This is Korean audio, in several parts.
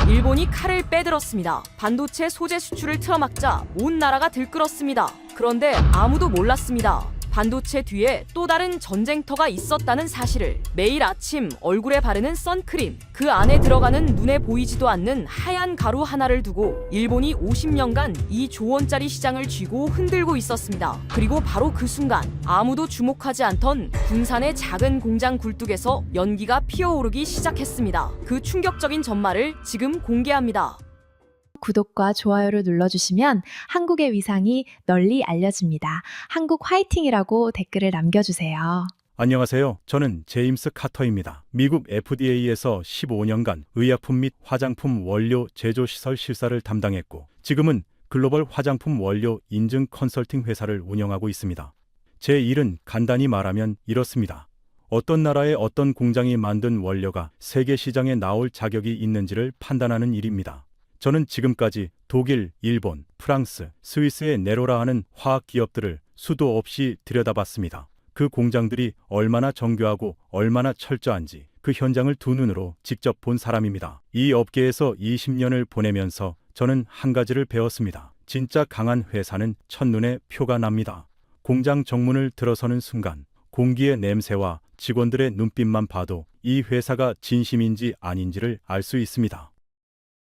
일본이 칼을 빼들었습니다. 반도체 소재 수출을 틀어막자 온 나라가 들끓었습니다. 그런데 아무도 몰랐습니다. 반도체 뒤에 또 다른 전쟁터가 있었다는 사실을. 매일 아침 얼굴에 바르는 선크림, 그 안에 들어가는 눈에 보이지도 않는 하얀 가루 하나를 두고 일본이 50년간 2조 원짜리 시장을 쥐고 흔들고 있었습니다. 그리고 바로 그 순간 아무도 주목하지 않던 군산의 작은 공장 굴뚝에서 연기가 피어오르기 시작했습니다. 그 충격적인 전말을 지금 공개합니다. 구독과 좋아요를 눌러주시면 한국의 위상이 널리 알려집니다. 한국 화이팅이라고 댓글을 남겨주세요. 안녕하세요. 저는 제임스 카터입니다. 미국 FDA에서 15년간 의약품 및 화장품 원료 제조시설 실사를 담당했고 지금은 글로벌 화장품 원료 인증 컨설팅 회사를 운영하고 있습니다. 제 일은 간단히 말하면 이렇습니다. 어떤 나라의 어떤 공장이 만든 원료가 세계 시장에 나올 자격이 있는지를 판단하는 일입니다. 저는 지금까지 독일, 일본, 프랑스, 스위스의 네로라 하는 화학 기업들을 수도 없이 들여다봤습니다. 그 공장들이 얼마나 정교하고 얼마나 철저한지 그 현장을 두 눈으로 직접 본 사람입니다. 이 업계에서 20년을 보내면서 저는 한 가지를 배웠습니다. 진짜 강한 회사는 첫눈에 표가 납니다. 공장 정문을 들어서는 순간 공기의 냄새와 직원들의 눈빛만 봐도 이 회사가 진심인지 아닌지를 알 수 있습니다.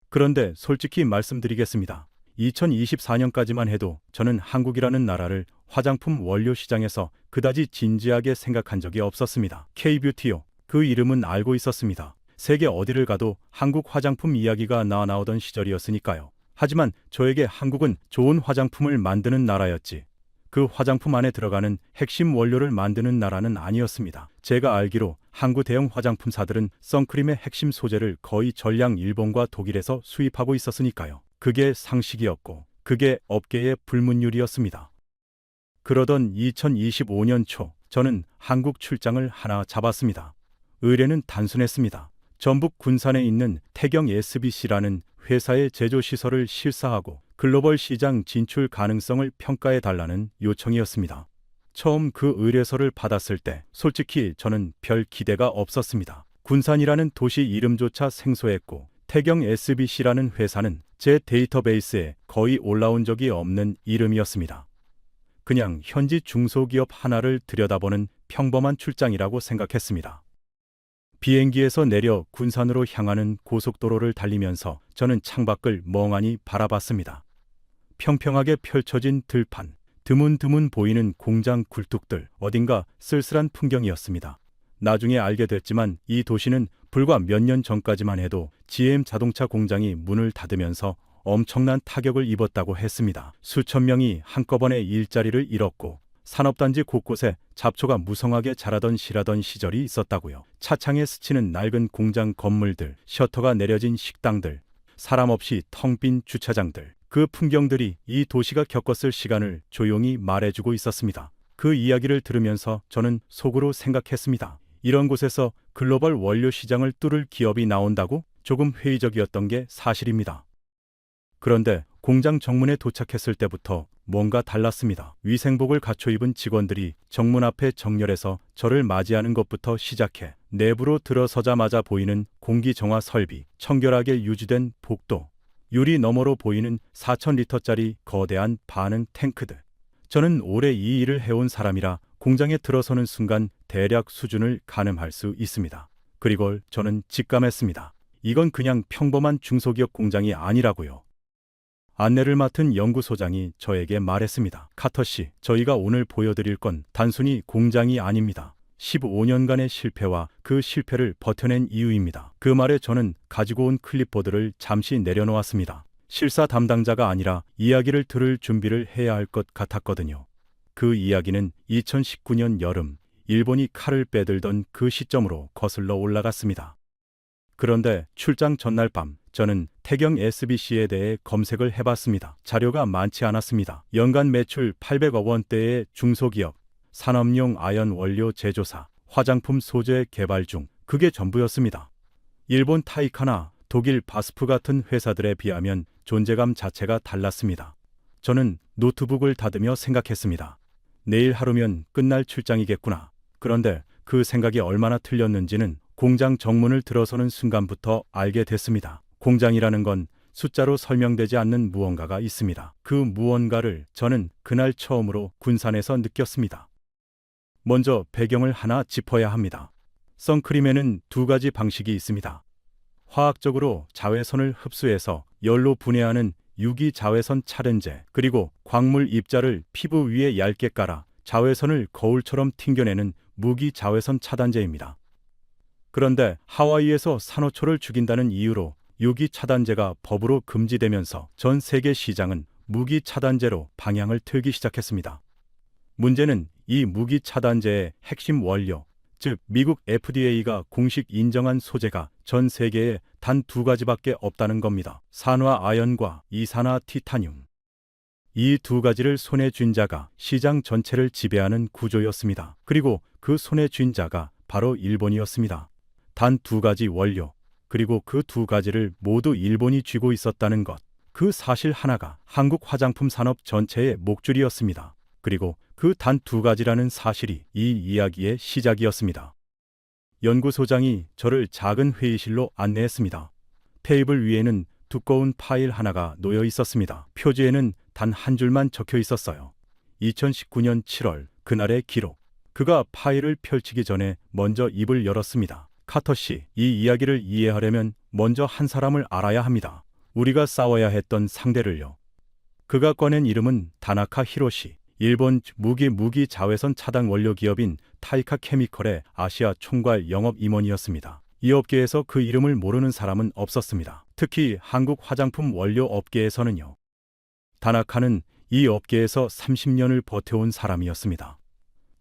그런데 솔직히 말씀드리겠습니다. 2024년까지만 해도 저는 한국이라는 나라를 화장품 원료 시장에서 그다지 진지하게 생각한 적이 없었습니다. K-뷰티요. 그 이름은 알고 있었습니다. 세계 어디를 가도 한국 화장품 이야기가 나오던 시절이었으니까요. 하지만 저에게 한국은 좋은 화장품을 만드는 나라였지, 그 화장품 안에 들어가는 핵심 원료를 만드는 나라는 아니었습니다. 제가 알기로 한국 대형 화장품사들은 선크림의 핵심 소재를 거의 전량 일본과 독일에서 수입하고 있었으니까요. 그게 상식이었고 그게 업계의 불문율이었습니다. 그러던 2025년 초 저는 한국 출장을 하나 잡았습니다. 의뢰는 단순했습니다. 전북 군산에 있는 태경 SBC라는 회사의 제조시설을 실사하고 글로벌 시장 진출 가능성을 평가해달라는 요청이었습니다. 처음 그 의뢰서를 받았을 때 솔직히 저는 별 기대가 없었습니다. 군산이라는 도시 이름조차 생소했고 태경 SBC라는 회사는 제 데이터베이스에 거의 올라온 적이 없는 이름이었습니다. 그냥 현지 중소기업 하나를 들여다보는 평범한 출장이라고 생각했습니다. 비행기에서 내려 군산으로 향하는 고속도로를 달리면서 저는 창밖을 멍하니 바라봤습니다. 평평하게 펼쳐진 들판, 드문드문 보이는 공장 굴뚝들, 어딘가 쓸쓸한 풍경이었습니다. 나중에 알게 됐지만 이 도시는 불과 몇 년 전까지만 해도 GM 자동차 공장이 문을 닫으면서 엄청난 타격을 입었다고 했습니다. 수천 명이 한꺼번에 일자리를 잃었고 산업단지 곳곳에 잡초가 무성하게 자라던 시절이 있었다고요. 차창에 스치는 낡은 공장 건물들, 셔터가 내려진 식당들, 사람 없이 텅 빈 주차장들, 그 풍경들이 이 도시가 겪었을 시간을 조용히 말해주고 있었습니다. 그 이야기를 들으면서 저는 속으로 생각했습니다. 이런 곳에서 글로벌 원료 시장을 뚫을 기업이 나온다고? 조금 회의적이었던 게 사실입니다. 그런데 공장 정문에 도착했을 때부터 뭔가 달랐습니다. 위생복을 갖춰 입은 직원들이 정문 앞에 정렬해서 저를 맞이하는 것부터 시작해 내부로 들어서자마자 보이는 공기 정화 설비, 청결하게 유지된 복도, 유리 너머로 보이는 4,000리터짜리 거대한 반응 탱크들. 저는 오래 이 일을 해온 사람이라 공장에 들어서는 순간 대략 수준을 가늠할 수 있습니다. 그리고 저는 직감했습니다. 이건 그냥 평범한 중소기업 공장이 아니라고요. 안내를 맡은 연구소장이 저에게 말했습니다. 카터 씨, 저희가 오늘 보여드릴 건 단순히 공장이 아닙니다. 15년간의 실패와 그 실패를 버텨낸 이유입니다. 그 말에 저는 가지고 온 클립보드를 잠시 내려놓았습니다. 실사 담당자가 아니라 이야기를 들을 준비를 해야 할 것 같았거든요. 그 이야기는 2019년 여름, 일본이 칼을 빼들던 그 시점으로 거슬러 올라갔습니다. 그런데 출장 전날 밤, 저는 태경 SBC에 대해 검색을 해봤습니다. 자료가 많지 않았습니다. 연간 매출 800억 원대의 중소기업, 산업용 아연 원료 제조사, 화장품 소재 개발 중, 그게 전부였습니다. 일본 타이카나 독일 바스프 같은 회사들에 비하면 존재감 자체가 달랐습니다. 저는 노트북을 닫으며 생각했습니다. 내일 하루면 끝날 출장이겠구나. 그런데 그 생각이 얼마나 틀렸는지는 공장 정문을 들어서는 순간부터 알게 됐습니다. 공장이라는 건 숫자로 설명되지 않는 무언가가 있습니다. 그 무언가를 저는 그날 처음으로 군산에서 느꼈습니다. 먼저 배경을 하나 짚어야 합니다. 선크림에는 두 가지 방식이 있습니다. 화학적으로 자외선을 흡수해서 열로 분해하는 유기 자외선 차단제, 그리고 광물 입자를 피부 위에 얇게 깔아 자외선을 거울처럼 튕겨내는 무기 자외선 차단제입니다. 그런데 하와이에서 산호초를 죽인다는 이유로 유기 차단제가 법으로 금지되면서 전 세계 시장은 무기 차단제로 방향을 틀기 시작했습니다. 문제는 이 무기 차단제의 핵심 원료, 즉 미국 FDA가 공식 인정한 소재가 전 세계에 단 두 가지밖에 없다는 겁니다. 산화아연과 이산화티타늄. 이 두 가지를 손에 쥔 자가 시장 전체를 지배하는 구조였습니다. 그리고 그 손에 쥔 자가 바로 일본이었습니다. 단 두 가지 원료, 그리고 그 두 가지를 모두 일본이 쥐고 있었다는 것. 그 사실 하나가 한국 화장품 산업 전체의 목줄이었습니다. 그리고 그 단 두 가지라는 사실이 이 이야기의 시작이었습니다. 연구소장이 저를 작은 회의실로 안내했습니다. 테이블 위에는 두꺼운 파일 하나가 놓여 있었습니다. 표지에는 단 한 줄만 적혀 있었어요. 2019년 7월, 그날의 기록. 그가 파일을 펼치기 전에 먼저 입을 열었습니다. 카터 씨, 이 이야기를 이해하려면 먼저 한 사람을 알아야 합니다. 우리가 싸워야 했던 상대를요. 그가 꺼낸 이름은 다나카 히로시. 일본 무기 자외선 차단 원료 기업인 타이카 케미컬의 아시아 총괄 영업 임원이었습니다. 이 업계에서 그 이름을 모르는 사람은 없었습니다. 특히 한국 화장품 원료 업계에서는요. 다나카는 이 업계에서 30년을 버텨온 사람이었습니다.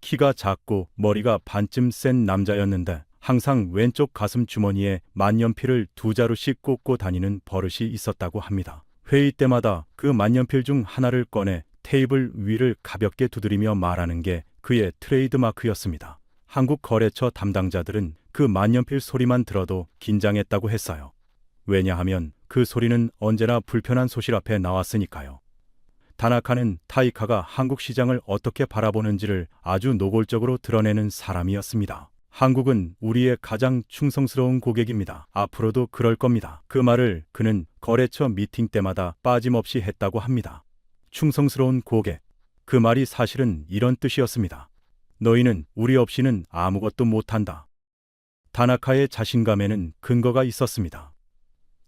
키가 작고 머리가 반쯤 센 남자였는데 항상 왼쪽 가슴 주머니에 만년필을 두 자루씩 꽂고 다니는 버릇이 있었다고 합니다. 회의 때마다 그 만년필 중 하나를 꺼내 테이블 위를 가볍게 두드리며 말하는 게 그의 트레이드마크였습니다. 한국 거래처 담당자들은 그 만년필 소리만 들어도 긴장했다고 했어요. 왜냐하면 그 소리는 언제나 불편한 소실 앞에 나왔으니까요. 다나카는 타이카가 한국 시장을 어떻게 바라보는지를 아주 노골적으로 드러내는 사람이었습니다. 한국은 우리의 가장 충성스러운 고객입니다. 앞으로도 그럴 겁니다. 그 말을 그는 거래처 미팅 때마다 빠짐없이 했다고 합니다. 충성스러운 고객. 그 말이 사실은 이런 뜻이었습니다. 너희는 우리 없이는 아무것도 못한다. 다나카의 자신감에는 근거가 있었습니다.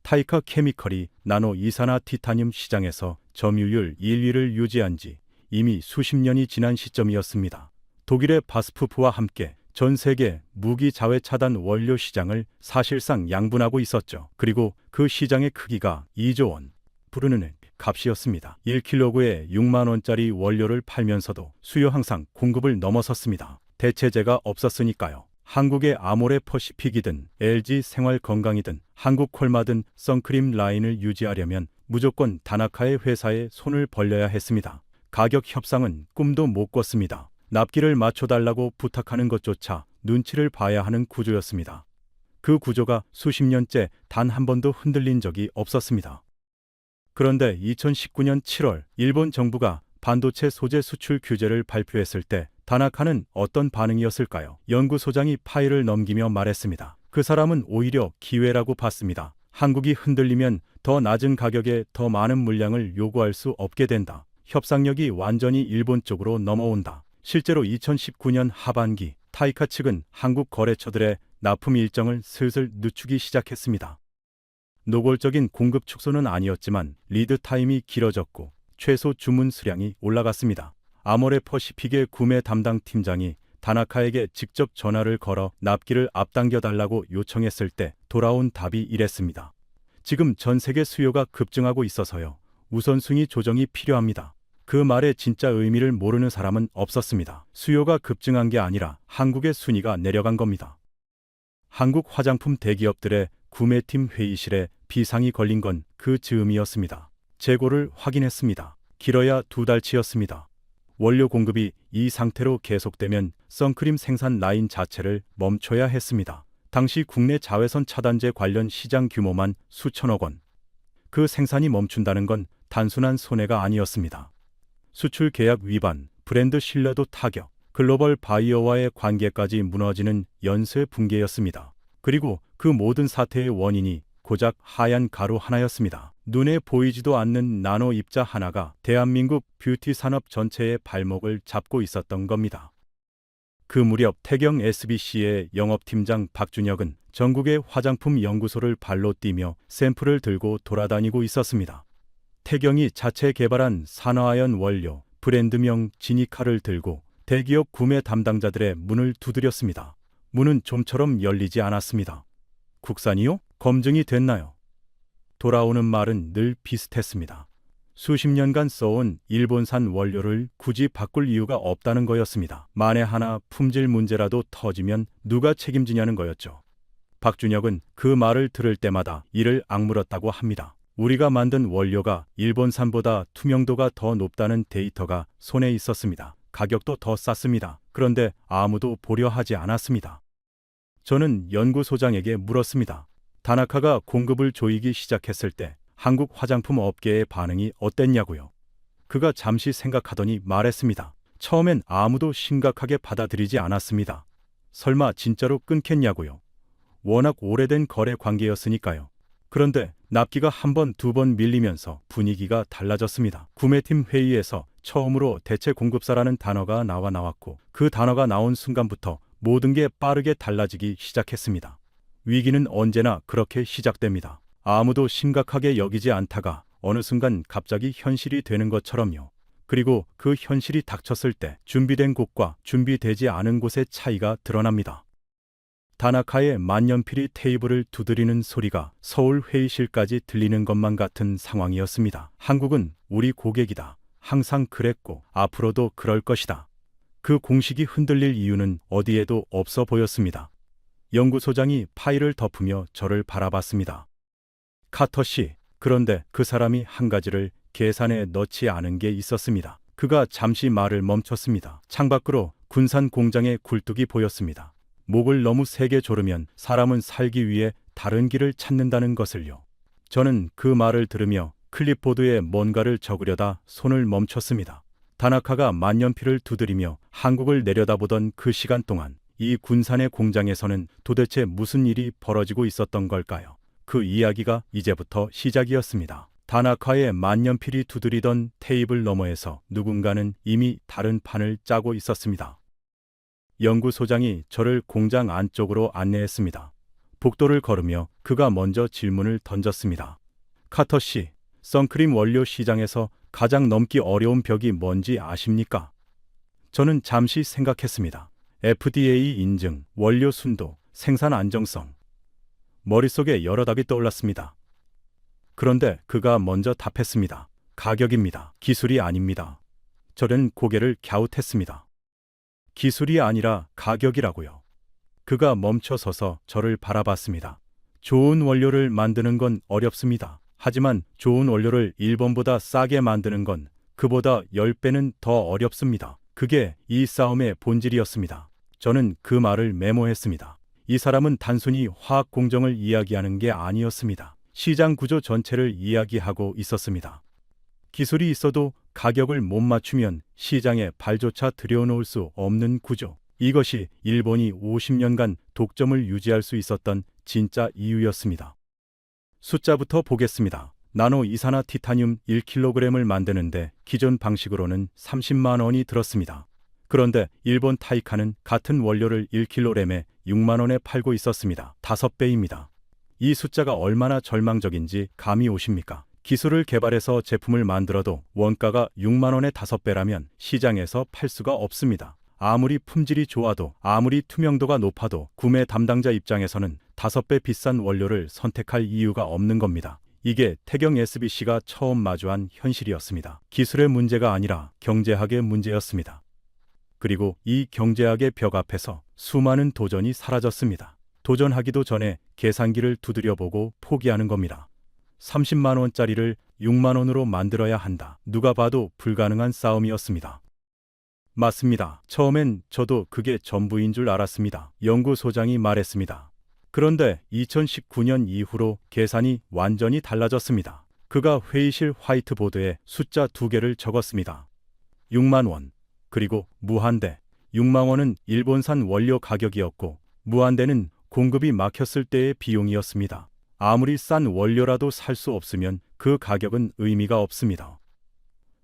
타이카 케미컬이 나노 이산화티타늄 시장에서 점유율 1위를 유지한 지 이미 수십 년이 지난 시점이었습니다. 독일의 바스푸프와 함께 전 세계 무기 자외 차단 원료 시장을 사실상 양분하고 있었죠. 그리고 그 시장의 크기가 2조 원 부르는 값이었습니다. 1kg에 6만 원짜리 원료를 팔면서도 수요 항상 공급을 넘어섰습니다. 대체제가 없었으니까요. 한국의 아모레 퍼시픽이든 LG 생활건강이든 한국 콜마든 선크림 라인을 유지하려면 무조건 다나카의 회사에 손을 벌려야 했습니다. 가격 협상은 꿈도 못 꿨습니다. 납기를 맞춰달라고 부탁하는 것조차 눈치를 봐야 하는 구조였습니다. 그 구조가 수십 년째 단 한 번도 흔들린 적이 없었습니다. 그런데 2019년 7월 일본 정부가 반도체 소재 수출 규제를 발표했을 때 다나카는 어떤 반응이었을까요? 연구소장이 파일을 넘기며 말했습니다. 그 사람은 오히려 기회라고 봤습니다. 한국이 흔들리면 더 낮은 가격에 더 많은 물량을 요구할 수 없게 된다. 협상력이 완전히 일본 쪽으로 넘어온다. 실제로 2019년 하반기 타이카 측은 한국 거래처들의 납품 일정을 슬슬 늦추기 시작했습니다. 노골적인 공급 축소는 아니었지만 리드 타임이 길어졌고 최소 주문 수량이 올라갔습니다. 아모레 퍼시픽의 구매 담당 팀장이 다나카에게 직접 전화를 걸어 납기를 앞당겨달라고 요청했을 때 돌아온 답이 이랬습니다. 지금 전 세계 수요가 급증하고 있어서요. 우선순위 조정이 필요합니다. 그 말의 진짜 의미를 모르는 사람은 없었습니다. 수요가 급증한 게 아니라 한국의 순위가 내려간 겁니다. 한국 화장품 대기업들의 구매팀 회의실에 비상이 걸린 건 그 즈음이었습니다. 재고를 확인했습니다. 길어야 2달치였습니다. 원료 공급이 이 상태로 계속되면 선크림 생산 라인 자체를 멈춰야 했습니다. 당시 국내 자외선 차단제 관련 시장 규모만 수천억 원. 그 생산이 멈춘다는 건 단순한 손해가 아니었습니다. 수출 계약 위반, 브랜드 신뢰도 타격, 글로벌 바이어와의 관계까지 무너지는 연쇄 붕괴였습니다. 그리고 그 모든 사태의 원인이 고작 하얀 가루 하나였습니다. 눈에 보이지도 않는 나노 입자 하나가 대한민국 뷰티 산업 전체의 발목을 잡고 있었던 겁니다. 그 무렵 태경 SBC의 영업팀장 박준혁은 전국의 화장품 연구소를 발로 뛰며 샘플을 들고 돌아다니고 있었습니다. 태경이 자체 개발한 산화하연 원료 브랜드명 지니카를 들고 대기업 구매 담당자들의 문을 두드렸습니다. 문은 좀처럼 열리지 않았습니다. 국산이요? 검증이 됐나요? 돌아오는 말은 늘 비슷했습니다. 수십 년간 써온 일본산 원료를 굳이 바꿀 이유가 없다는 거였습니다. 만에 하나 품질 문제라도 터지면 누가 책임지냐는 거였죠. 박준혁은 그 말을 들을 때마다 이를 악물었다고 합니다. 우리가 만든 원료가 일본산보다 투명도가 더 높다는 데이터가 손에 있었습니다. 가격도 더 쌌습니다. 그런데 아무도 보려 하지 않았습니다. 저는 연구소장에게 물었습니다. 다나카가 공급을 조이기 시작했을 때 한국 화장품 업계의 반응이 어땠냐고요. 그가 잠시 생각하더니 말했습니다. 처음엔 아무도 심각하게 받아들이지 않았습니다. 설마 진짜로 끊겠냐고요. 워낙 오래된 거래 관계였으니까요. 그런데 납기가 한 번, 두 번 밀리면서 분위기가 달라졌습니다. 구매팀 회의에서 처음으로 대체 공급사라는 단어가 나왔고 그 단어가 나온 순간부터 모든 게 빠르게 달라지기 시작했습니다. 위기는 언제나 그렇게 시작됩니다. 아무도 심각하게 여기지 않다가 어느 순간 갑자기 현실이 되는 것처럼요. 그리고 그 현실이 닥쳤을 때 준비된 곳과 준비되지 않은 곳의 차이가 드러납니다. 다나카의 만년필이 테이블을 두드리는 소리가 서울 회의실까지 들리는 것만 같은 상황이었습니다. 한국은 우리 고객이다. 항상 그랬고 앞으로도 그럴 것이다. 그 공식이 흔들릴 이유는 어디에도 없어 보였습니다. 연구소장이 파일을 덮으며 저를 바라봤습니다. 카터 씨, 그런데 그 사람이 한 가지를 계산에 넣지 않은 게 있었습니다. 그가 잠시 말을 멈췄습니다. 창밖으로 군산 공장의 굴뚝이 보였습니다. 목을 너무 세게 조르면 사람은 살기 위해 다른 길을 찾는다는 것을요. 저는 그 말을 들으며 클립보드에 뭔가를 적으려다 손을 멈췄습니다. 다나카가 만년필을 두드리며 한국을 내려다보던 그 시간 동안 이 군산의 공장에서는 도대체 무슨 일이 벌어지고 있었던 걸까요? 그 이야기가 이제부터 시작이었습니다. 다나카의 만년필이 두드리던 테이블 너머에서 누군가는 이미 다른 판을 짜고 있었습니다. 연구소장이 저를 공장 안쪽으로 안내했습니다. 복도를 걸으며 그가 먼저 질문을 던졌습니다. 카터 씨, 선크림 원료 시장에서 가장 넘기 어려운 벽이 뭔지 아십니까? 저는 잠시 생각했습니다. FDA 인증, 원료 순도, 생산 안정성. 머릿속에 여러 답이 떠올랐습니다. 그런데 그가 먼저 답했습니다. 가격입니다. 기술이 아닙니다. 저는 고개를 갸웃했습니다. 기술이 아니라 가격이라고요. 그가 멈춰서서 저를 바라봤습니다. 좋은 원료를 만드는 건 어렵습니다. 하지만 좋은 원료를 일본보다 싸게 만드는 건 그보다 10배는 더 어렵습니다. 그게 이 싸움의 본질이었습니다. 저는 그 말을 메모했습니다. 이 사람은 단순히 화학 공정을 이야기하는 게 아니었습니다. 시장 구조 전체를 이야기하고 있었습니다. 기술이 있어도 가격을 못 맞추면 시장에 발조차 들여놓을 수 없는 구조. 이것이 일본이 50년간 독점을 유지할 수 있었던 진짜 이유였습니다. 숫자부터 보겠습니다. 나노 이산화 티타늄 1kg을 만드는데 기존 방식으로는 30만 원이 들었습니다. 그런데 일본 타이카는 같은 원료를 1kg에 6만 원에 팔고 있었습니다. 5배입니다. 이 숫자가 얼마나 절망적인지 감이 오십니까? 기술을 개발해서 제품을 만들어도 원가가 6만 원의 5배라면 시장에서 팔 수가 없습니다. 아무리 품질이 좋아도 아무리 투명도가 높아도 구매 담당자 입장에서는 5배 비싼 원료를 선택할 이유가 없는 겁니다. 이게 태경 SBC가 처음 마주한 현실이었습니다. 기술의 문제가 아니라 경제학의 문제였습니다. 그리고 이 경제학의 벽 앞에서 수많은 도전이 사라졌습니다. 도전하기도 전에 계산기를 두드려보고 포기하는 겁니다. 30만 원짜리를 6만 원으로 만들어야 한다. 누가 봐도 불가능한 싸움이었습니다. 맞습니다. 처음엔 저도 그게 전부인 줄 알았습니다. 연구소장이 말했습니다. 그런데 2019년 이후로 계산이 완전히 달라졌습니다. 그가 회의실 화이트보드에 숫자 2개를 적었습니다. 6만 원, 그리고 무한대. 6만 원은 일본산 원료 가격이었고 무한대는 공급이 막혔을 때의 비용이었습니다. 아무리 싼 원료라도 살 수 없으면 그 가격은 의미가 없습니다.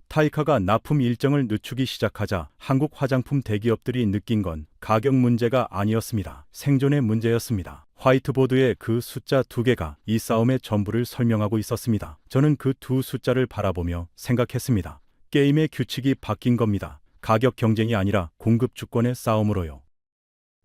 타이카가 납품 일정을 늦추기 시작하자 한국 화장품 대기업들이 느낀 건 가격 문제가 아니었습니다. 생존의 문제였습니다. 화이트보드에 그 숫자 2개가 이 싸움의 전부를 설명하고 있었습니다. 저는 그 두 숫자를 바라보며 생각했습니다. 게임의 규칙이 바뀐 겁니다. 가격 경쟁이 아니라 공급 주권의 싸움으로요.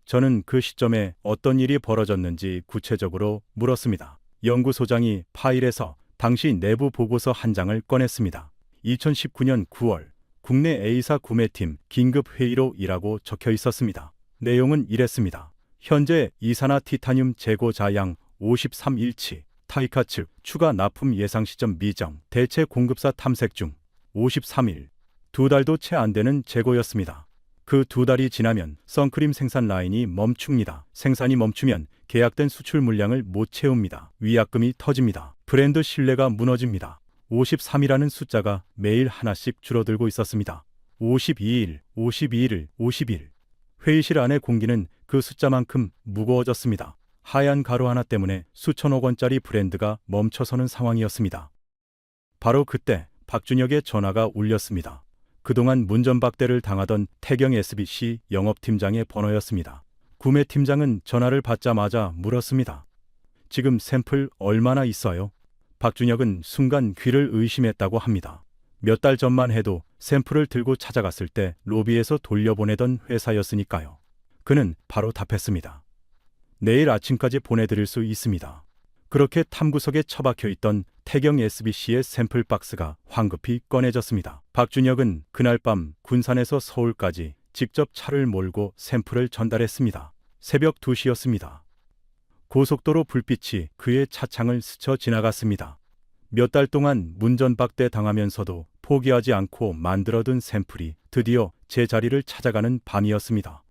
저는 그 시점에 어떤 일이 벌어졌는지 구체적으로 물었습니다. 연구소장이 파일에서 당시 내부 보고서 한 장을 꺼냈습니다. 2019년 9월 국내 A사 구매팀 긴급회의로 이라고 적혀 있었습니다. 내용은 이랬습니다. 현재 이산화 티타늄 재고 자양 53일치, 타이카 측 추가 납품 예상 시점 미정, 대체 공급사 탐색 중 53일, 2달도 채 안 되는 재고였습니다. 그 2달이 지나면 선크림 생산 라인이 멈춥니다. 생산이 멈추면 계약된 수출 물량을 못 채웁니다. 위약금이 터집니다. 브랜드 신뢰가 무너집니다. 53이라는 숫자가 매일 하나씩 줄어들고 있었습니다. 52일, 52일, 50일. 회의실 안의 공기는 그 숫자만큼 무거워졌습니다. 하얀 가루 하나 때문에 수천억 원짜리 브랜드가 멈춰서는 상황이었습니다. 바로 그때 박준혁의 전화가 울렸습니다. 그동안 문전박대를 당하던 태경 SBC 영업팀장의 번호였습니다. 구매팀장은 전화를 받자마자 물었습니다. 지금 샘플 얼마나 있어요? 박준혁은 순간 귀를 의심했다고 합니다. 몇 달 전만 해도 샘플을 들고 찾아갔을 때 로비에서 돌려보내던 회사였으니까요. 그는 바로 답했습니다. 내일 아침까지 보내드릴 수 있습니다. 그렇게 탐구석에 처박혀 있던 태경 SBC의 샘플 박스가 황급히 꺼내졌습니다. 박준혁은 그날 밤 군산에서 서울까지 직접 차를 몰고 샘플을 전달했습니다. 새벽 2시였습니다. 고속도로 불빛이 그의 차창을 스쳐 지나갔습니다. 몇 달 동안 문전박대 당하면서도 포기하지 않고 만들어둔 샘플이 드디어 제 자리를 찾아가는 밤이었습니다.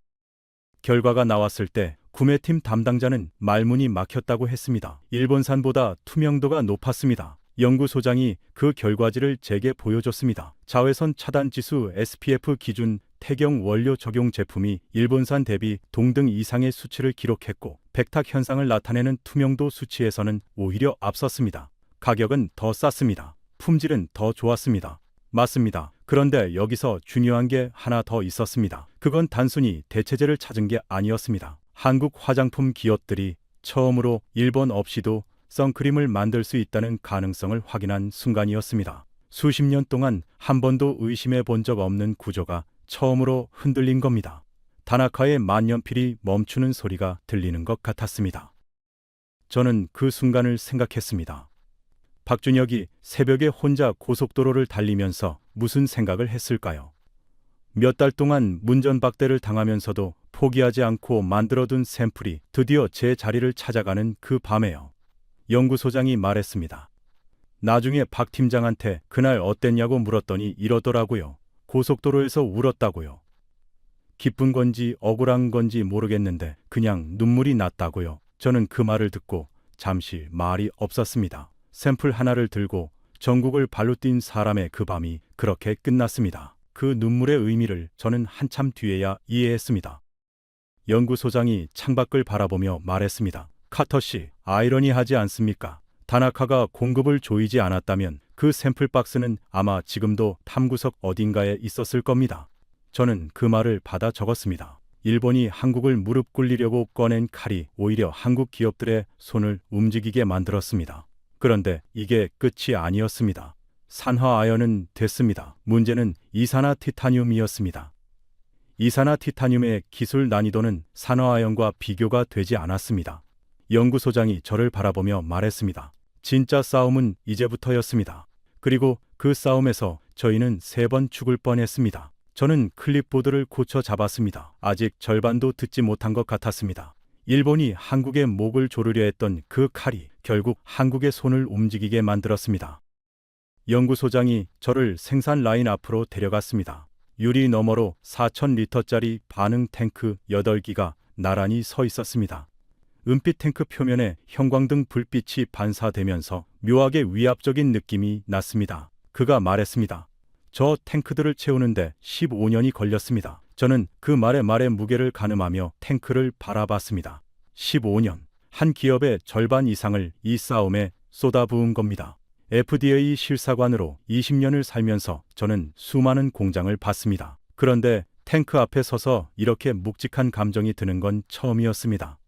결과가 나왔을 때 구매팀 담당자는 말문이 막혔다고 했습니다. 일본산보다 투명도가 높았습니다. 연구소장이 그 결과지를 제게 보여줬습니다. 자외선 차단 지수 SPF 기준 태경 원료 적용 제품이 일본산 대비 동등 이상의 수치를 기록했고 백탁 현상을 나타내는 투명도 수치에서는 오히려 앞섰습니다. 가격은 더 쌌습니다. 품질은 더 좋았습니다. 맞습니다. 그런데 여기서 중요한 게 하나 더 있었습니다. 그건 단순히 대체제를 찾은 게 아니었습니다. 한국 화장품 기업들이 처음으로 일본 없이도 선크림을 만들 수 있다는 가능성을 확인한 순간이었습니다. 수십 년 동안 한 번도 의심해 본 적 없는 구조가 처음으로 흔들린 겁니다. 다나카의 만년필이 멈추는 소리가 들리는 것 같았습니다. 저는 그 순간을 생각했습니다. 박준혁이 새벽에 혼자 고속도로를 달리면서 무슨 생각을 했을까요? 몇 달 동안 문전박대를 당하면서도 포기하지 않고 만들어둔 샘플이 드디어 제 자리를 찾아가는 그 밤에요. 연구소장이 말했습니다. 나중에 박 팀장한테 그날 어땠냐고 물었더니 이러더라고요. 고속도로에서 울었다고요. 기쁜 건지 억울한 건지 모르겠는데 그냥 눈물이 났다고요. 저는 그 말을 듣고 잠시 말이 없었습니다. 샘플 하나를 들고 전국을 발로 뛴 사람의 그 밤이 그렇게 끝났습니다. 그 눈물의 의미를 저는 한참 뒤에야 이해했습니다. 연구소장이 창밖을 바라보며 말했습니다. 카터 씨, 아이러니하지 않습니까? 다나카가 공급을 조이지 않았다면 그 샘플 박스는 아마 지금도 탐구석 어딘가에 있었을 겁니다. 저는 그 말을 받아 적었습니다. 일본이 한국을 무릎 꿇리려고 꺼낸 칼이 오히려 한국 기업들의 손을 움직이게 만들었습니다. 그런데 이게 끝이 아니었습니다. 산화아연은 됐습니다. 문제는 이산화 티타늄이었습니다. 이산화 티타늄의 기술 난이도는 산화아연과 비교가 되지 않았습니다. 연구소장이 저를 바라보며 말했습니다. 진짜 싸움은 이제부터였습니다. 그리고 그 싸움에서 저희는 3번 죽을 뻔했습니다. 저는 클립보드를 고쳐 잡았습니다. 아직 절반도 듣지 못한 것 같았습니다. 일본이 한국의 목을 조르려 했던 그 칼이 결국 한국의 손을 움직이게 만들었습니다. 연구소장이 저를 생산 라인 앞으로 데려갔습니다. 유리 너머로 4,000리터짜리 반응 탱크 8기가 나란히 서 있었습니다. 은빛 탱크 표면에 형광등 불빛이 반사되면서 묘하게 위압적인 느낌이 났습니다. 그가 말했습니다. 저 탱크들을 채우는데 15년이 걸렸습니다. 저는 그 말에 무게를 가늠하며 탱크를 바라봤습니다. 15년. 한 기업의 절반 이상을 이 싸움에 쏟아부은 겁니다. FDA 실사관으로 20년을 살면서 저는 수많은 공장을 봤습니다. 그런데 탱크 앞에 서서 이렇게 묵직한 감정이 드는 건 처음이었습니다.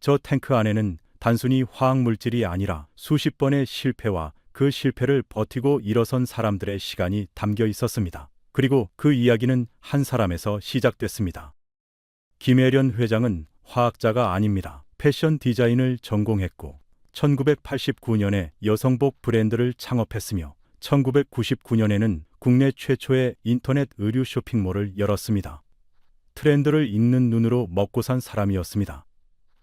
저 탱크 안에는 단순히 화학물질이 아니라 수십 번의 실패와 그 실패를 버티고 일어선 사람들의 시간이 담겨 있었습니다. 그리고 그 이야기는 한 사람에서 시작됐습니다. 김혜련 회장은 화학자가 아닙니다. 패션 디자인을 전공했고 1989년에 여성복 브랜드를 창업했으며 1999년에는 국내 최초의 인터넷 의류 쇼핑몰을 열었습니다. 트렌드를 읽는 눈으로 먹고 산 사람이었습니다.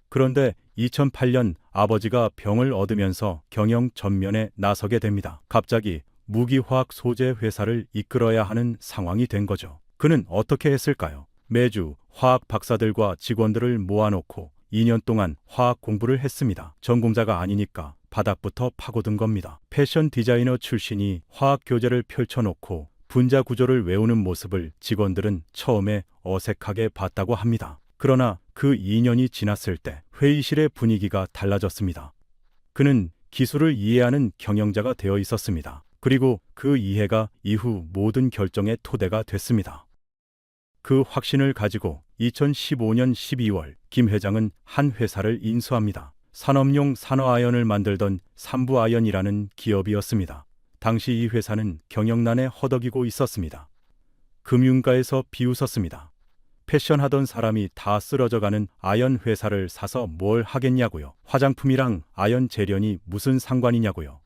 그런데 2008년 아버지가 병을 얻으면서 경영 전면에 나서게 됩니다. 갑자기 무기화학 소재 회사를 이끌어야 하는 상황이 된 거죠. 그는 어떻게 했을까요? 매주 화학 박사들과 직원들을 모아놓고 2년 동안 화학 공부를 했습니다. 전공자가 아니니까 바닥부터 파고든 겁니다. 패션 디자이너 출신이 화학 교재를 펼쳐놓고 분자 구조를 외우는 모습을 직원들은 처음에 어색하게 봤다고 합니다. 그러나 그 2년이 지났을 때 회의실의 분위기가 달라졌습니다. 그는 기술을 이해하는 경영자가 되어 있었습니다. 그리고 그 이해가 이후 모든 결정의 토대가 됐습니다. 그 확신을 가지고 2015년 12월 김 회장은 한 회사를 인수합니다. 산업용 산화아연을 만들던 삼부아연이라는 기업이었습니다. 당시 이 회사는 경영난에 허덕이고 있었습니다. 금융가에서 비웃었습니다. 패션하던 사람이 다 쓰러져가는 아연 회사를 사서 뭘 하겠냐고요. 화장품이랑 아연 재련이 무슨 상관이냐고요.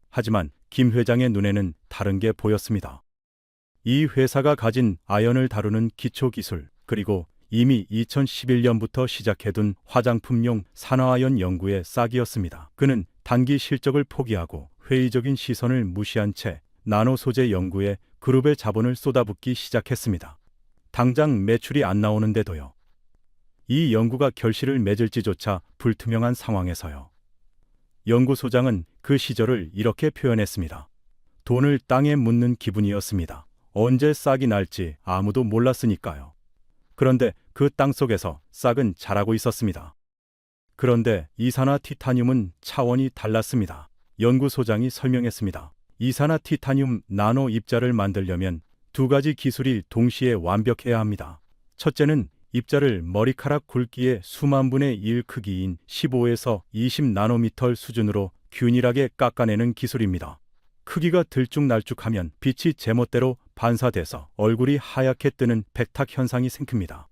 하지만 김 회장의 눈에는 다른 게 보였습니다. 이 회사가 가진 아연을 다루는 기초기술, 그리고 이미 2011년부터 시작해둔 화장품용 산화아연 연구의 싹이었습니다. 그는 단기 실적을 포기하고 회의적인 시선을 무시한 채 나노 소재 연구에 그룹의 자본을 쏟아붓기 시작했습니다. 당장 매출이 안 나오는데도요. 이 연구가 결실을 맺을지조차 불투명한 상황에서요. 연구소장은 그 시절을 이렇게 표현했습니다. 돈을 땅에 묻는 기분이었습니다. 언제 싹이 날지 아무도 몰랐으니까요. 그런데 그 땅속에서 싹은 자라고 있었습니다. 그런데 이산화 티타늄은 차원이 달랐습니다. 연구소장이 설명했습니다. 이산화 티타늄 나노 입자를 만들려면 두 가지 기술이 동시에 완벽해야 합니다. 첫째는 입자를 머리카락 굵기의 수만 분의 1 크기인 15에서 20 나노미터 수준으로 균일하게 깎아내는 기술입니다. 크기가 들쭉날쭉하면 빛이 제멋대로 반사돼서 얼굴이 하얗게 뜨는 백탁 현상이 생깁니다.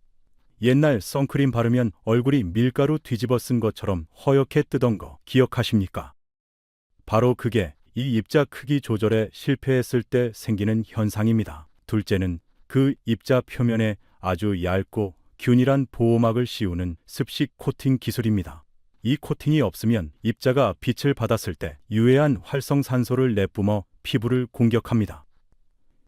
옛날 선크림 바르면 얼굴이 밀가루 뒤집어 쓴 것처럼 허옇게 뜨던 거 기억하십니까? 바로 그게 이 입자 크기 조절에 실패했을 때 생기는 현상입니다. 둘째는 그 입자 표면에 아주 얇고 균일한 보호막을 씌우는 습식 코팅 기술입니다. 이 코팅이 없으면 입자가 빛을 받았을 때 유해한 활성산소를 내뿜어 피부를 공격합니다.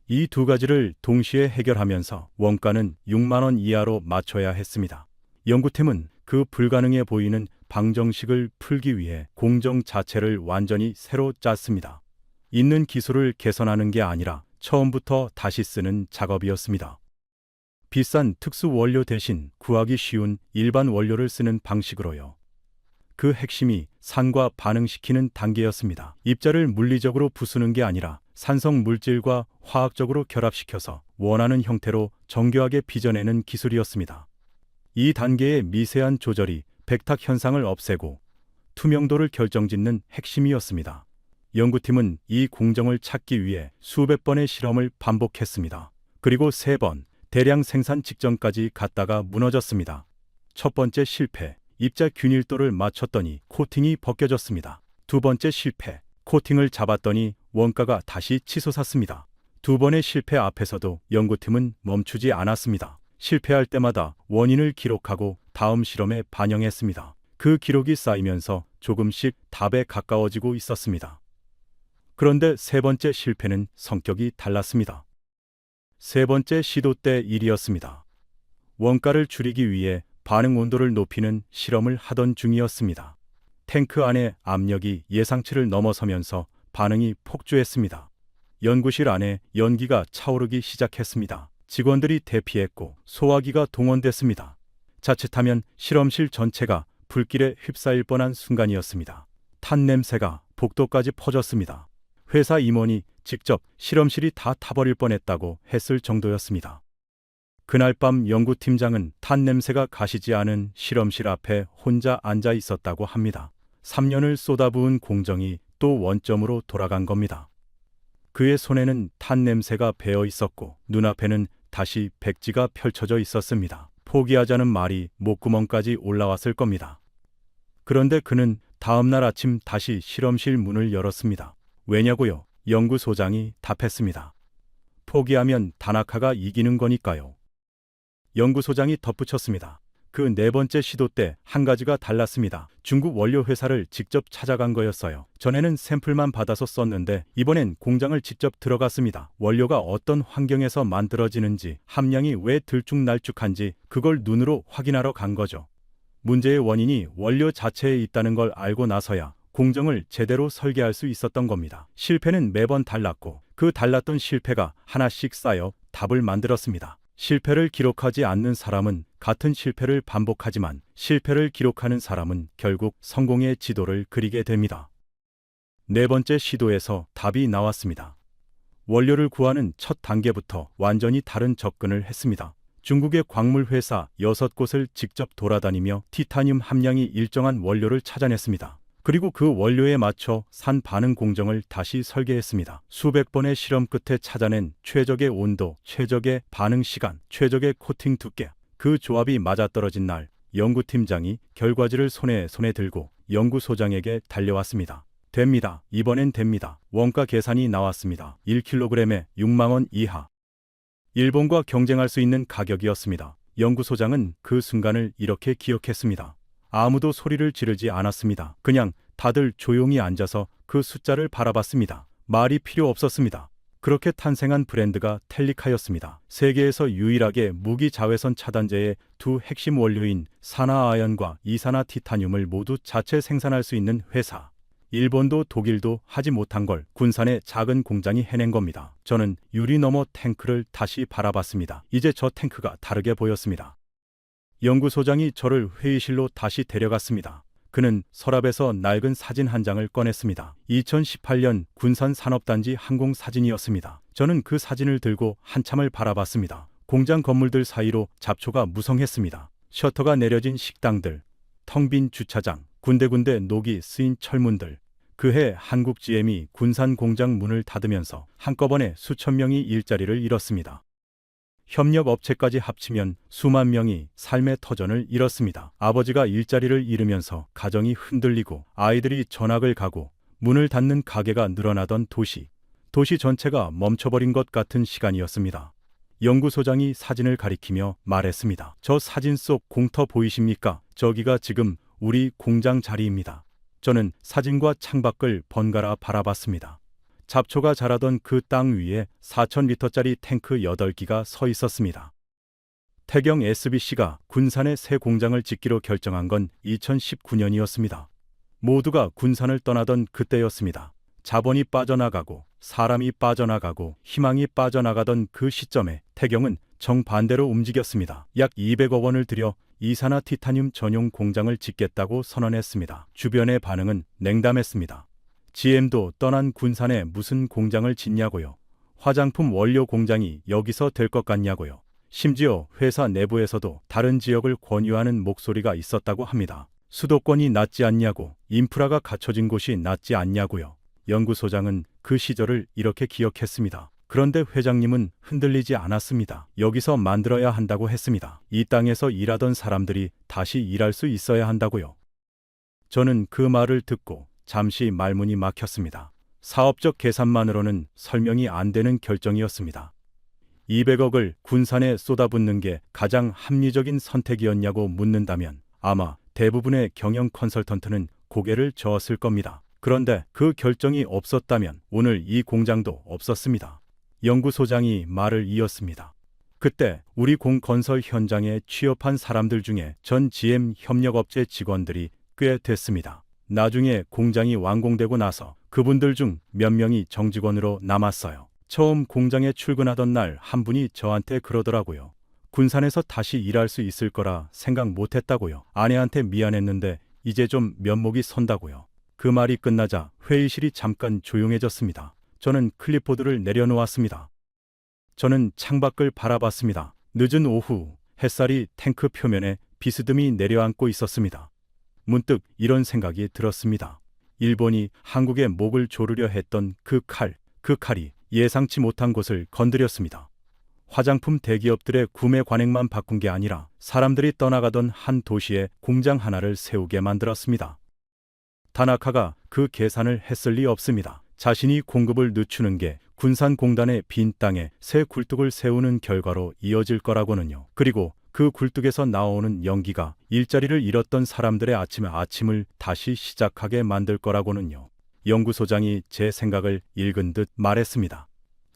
이 두 가지를 동시에 해결하면서 원가는 6만 원 이하로 맞춰야 했습니다. 연구팀은 그 불가능해 보이는 방정식을 풀기 위해 공정 자체를 완전히 새로 짰습니다. 있는 기술을 개선하는 게 아니라 처음부터 다시 쓰는 작업이었습니다. 비싼 특수 원료 대신 구하기 쉬운 일반 원료를 쓰는 방식으로요. 그 핵심이 산과 반응시키는 단계였습니다. 입자를 물리적으로 부수는 게 아니라 산성 물질과 화학적으로 결합시켜서 원하는 형태로 정교하게 빚어내는 기술이었습니다. 이 단계의 미세한 조절이 백탁 현상을 없애고 투명도를 결정짓는 핵심이었습니다. 연구팀은 이 공정을 찾기 위해 수백 번의 실험을 반복했습니다. 그리고 3번 대량 생산 직전까지 갔다가 무너졌습니다. 첫 번째 실패, 입자 균일도를 맞췄더니 코팅이 벗겨졌습니다. 두 번째 실패, 코팅을 잡았더니 원가가 다시 치솟았습니다. 두 번의 실패 앞에서도 연구팀은 멈추지 않았습니다. 실패할 때마다 원인을 기록하고 다음 실험에 반영했습니다. 그 기록이 쌓이면서 조금씩 답에 가까워지고 있었습니다. 그런데 세 번째 실패는 성격이 달랐습니다. 세 번째 시도 때 일이었습니다. 원가를 줄이기 위해 반응 온도를 높이는 실험을 하던 중이었습니다. 탱크 안의 압력이 예상치를 넘어서면서 반응이 폭주했습니다. 연구실 안에 연기가 차오르기 시작했습니다. 직원들이 대피했고 소화기가 동원됐습니다. 자칫하면 실험실 전체가 불길에 휩싸일 뻔한 순간이었습니다. 탄 냄새가 복도까지 퍼졌습니다. 회사 임원이 직접 실험실이 다 타버릴 뻔했다고 했을 정도였습니다. 그날 밤 연구팀장은 탄 냄새가 가시지 않은 실험실 앞에 혼자 앉아 있었다고 합니다. 3년을 쏟아부은 공정이 또 원점으로 돌아간 겁니다. 그의 손에는 탄 냄새가 배어 있었고 눈앞에는 다시 백지가 펼쳐져 있었습니다. 포기하자는 말이 목구멍까지 올라왔을 겁니다. 그런데 그는 다음날 아침 다시 실험실 문을 열었습니다. 왜냐고요? 연구소장이 답했습니다. 포기하면 다나카가 이기는 거니까요. 연구소장이 덧붙였습니다. 그 네 번째 시도 때 한 가지가 달랐습니다. 중국 원료 회사를 직접 찾아간 거였어요. 전에는 샘플만 받아서 썼는데 이번엔 공장을 직접 들어갔습니다. 원료가 어떤 환경에서 만들어지는지, 함량이 왜 들쭉날쭉한지 그걸 눈으로 확인하러 간 거죠. 문제의 원인이 원료 자체에 있다는 걸 알고 나서야 공정을 제대로 설계할 수 있었던 겁니다. 실패는 매번 달랐고 그 달랐던 실패가 하나씩 쌓여 답을 만들었습니다. 실패를 기록하지 않는 사람은 같은 실패를 반복하지만 실패를 기록하는 사람은 결국 성공의 지도를 그리게 됩니다. 네 번째 시도에서 답이 나왔습니다. 원료를 구하는 첫 단계부터 완전히 다른 접근을 했습니다. 중국의 광물 회사 6곳을 직접 돌아다니며 티타늄 함량이 일정한 원료를 찾아냈습니다. 그리고 그 원료에 맞춰 산 반응 공정을 다시 설계했습니다. 수백 번의 실험 끝에 찾아낸 최적의 온도, 최적의 반응 시간, 최적의 코팅 두께. 그 조합이 맞아떨어진 날, 연구팀장이 결과지를 손에 들고 연구소장에게 달려왔습니다. 됩니다. 이번엔 됩니다. 원가 계산이 나왔습니다. 1kg에 6만 원 이하. 일본과 경쟁할 수 있는 가격이었습니다. 연구소장은 그 순간을 이렇게 기억했습니다. 아무도 소리를 지르지 않았습니다. 그냥 다들 조용히 앉아서 그 숫자를 바라봤습니다. 말이 필요 없었습니다. 그렇게 탄생한 브랜드가 텔리카였습니다. 세계에서 유일하게 무기 자외선 차단제의 두 핵심 원료인 산화아연과 이산화티타늄을 모두 자체 생산할 수 있는 회사. 일본도 독일도 하지 못한 걸 군산의 작은 공장이 해낸 겁니다. 저는 유리 너머 탱크를 다시 바라봤습니다. 이제 저 탱크가 다르게 보였습니다. 연구소장이 저를 회의실로 다시 데려갔습니다. 그는 서랍에서 낡은 사진 한 장을 꺼냈습니다. 2018년 군산 산업단지 항공사진이었습니다. 저는 그 사진을 들고 한참을 바라봤습니다. 공장 건물들 사이로 잡초가 무성했습니다. 셔터가 내려진 식당들, 텅 빈 주차장, 군데군데 녹이 쓰인 철문들. 그해 한국 GM이 군산 공장 문을 닫으면서 한꺼번에 수천 명이 일자리를 잃었습니다. 협력업체까지 합치면 수만 명이 삶의 터전을 잃었습니다. 아버지가 일자리를 잃으면서 가정이 흔들리고 아이들이 전학을 가고 문을 닫는 가게가 늘어나던 도시 전체가 멈춰버린 것 같은 시간이었습니다. 연구소장이 사진을 가리키며 말했습니다. 저 사진 속 공터 보이십니까? 저기가 지금 우리 공장 자리입니다. 저는 사진과 창밖을 번갈아 바라봤습니다. 잡초가 자라던 그 땅 위에 4,000리터짜리 탱크 8기가 서 있었습니다. 태경 SBC가 군산에 새 공장을 짓기로 결정한 건 2019년이었습니다. 모두가 군산을 떠나던 그때였습니다. 자본이 빠져나가고 사람이 빠져나가고 희망이 빠져나가던 그 시점에 태경은 정반대로 움직였습니다. 약 200억 원을 들여 이산화티타늄 전용 공장을 짓겠다고 선언했습니다. 주변의 반응은 냉담했습니다. GM도 떠난 군산에 무슨 공장을 짓냐고요. 화장품 원료 공장이 여기서 될 것 같냐고요. 심지어 회사 내부에서도 다른 지역을 권유하는 목소리가 있었다고 합니다. 수도권이 낫지 않냐고, 인프라가 갖춰진 곳이 낫지 않냐고요. 연구소장은 그 시절을 이렇게 기억했습니다. 그런데 회장님은 흔들리지 않았습니다. 여기서 만들어야 한다고 했습니다. 이 땅에서 일하던 사람들이 다시 일할 수 있어야 한다고요. 저는 그 말을 듣고 잠시 말문이 막혔습니다. 사업적 계산만으로는 설명이 안 되는 결정이었습니다. 200억을 군산에 쏟아붓는 게 가장 합리적인 선택이었냐고 묻는다면 아마 대부분의 경영 컨설턴트는 고개를 저었을 겁니다. 그런데 그 결정이 없었다면 오늘 이 공장도 없었습니다. 연구소장이 말을 이었습니다. 그때 우리 공건설 현장에 취업한 사람들 중에 전 GM 협력업체 직원들이 꽤 됐습니다. 나중에 공장이 완공되고 나서 그분들 중 몇 명이 정직원으로 남았어요. 처음 공장에 출근하던 날 한 분이 저한테 그러더라고요. 군산에서 다시 일할 수 있을 거라 생각 못했다고요. 아내한테 미안했는데 이제 좀 면목이 선다고요. 그 말이 끝나자 회의실이 잠깐 조용해졌습니다. 저는 클립보드를 내려놓았습니다. 저는 창밖을 바라봤습니다. 늦은 오후 햇살이 탱크 표면에 비스듬히 내려앉고 있었습니다. 문득 이런 생각이 들었습니다. 일본이 한국의 목을 조르려 했던 그 칼이 예상치 못한 곳을 건드렸습니다. 화장품 대기업들의 구매 관행만 바꾼 게 아니라 사람들이 떠나가던 한 도시에 공장 하나를 세우게 만들었습니다. 타나카가 그 계산을 했을 리 없습니다. 자신이 공급을 늦추는 게 군산공단의 빈 땅에 새 굴뚝을 세우는 결과로 이어질 거라고는요. 그리고 그 굴뚝에서 나오는 연기가 일자리를 잃었던 사람들의 아침을 다시 시작하게 만들 거라고는요. 연구소장이 제 생각을 읽은 듯 말했습니다.